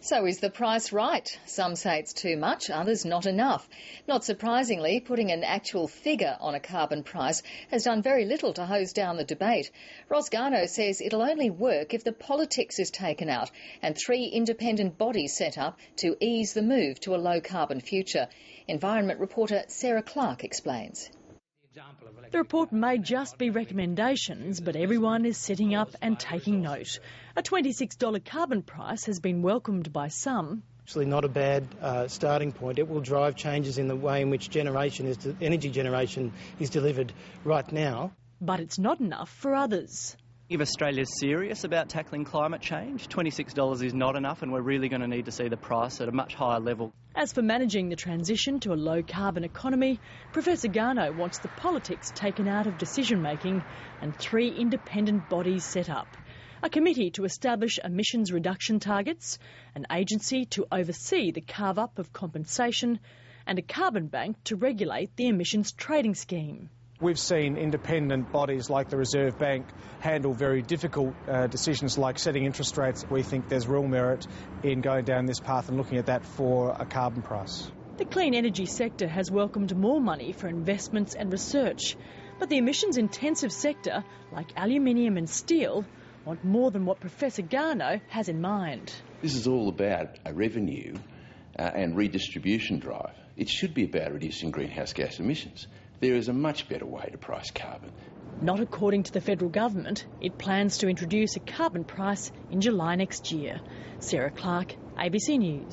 So is the price right? Some say it's too much, others not enough. Not surprisingly, putting an actual figure on a carbon price has done very little to hose down the debate. Ross Garnaut says it'll only work if the politics is taken out and 3 independent bodies set up to ease the move to a low-carbon future. Environment reporter Sarah Clark explains. The report may just be recommendations, but everyone is sitting up and taking note. A $26 carbon price has been welcomed by some. Actually not a bad starting point. It will drive changes in the way in which energy generation is delivered right now. But it's not enough for others. If Australia's serious about tackling climate change, $26 is not enough, and we're really going to need to see the price at a much higher level. As for managing the transition to a low-carbon economy, Professor Garnaut wants the politics taken out of decision-making and 3 independent bodies set up. A committee to establish emissions reduction targets, an agency to oversee the carve-up of compensation, and a carbon bank to regulate the emissions trading scheme. We've seen independent bodies like the Reserve Bank handle very difficult decisions like setting interest rates. We think there's real merit in going down this path and looking at that for a carbon price. The clean energy sector has welcomed more money for investments and research, but the emissions-intensive sector, like aluminium and steel, want more than what Professor Garnaut has in mind. This is all about a revenue and redistribution drive. It should be about reducing greenhouse gas emissions. There is a much better way to price carbon. Not according to the federal government. It plans to introduce a carbon price in July next year. Sarah Clark, ABC News.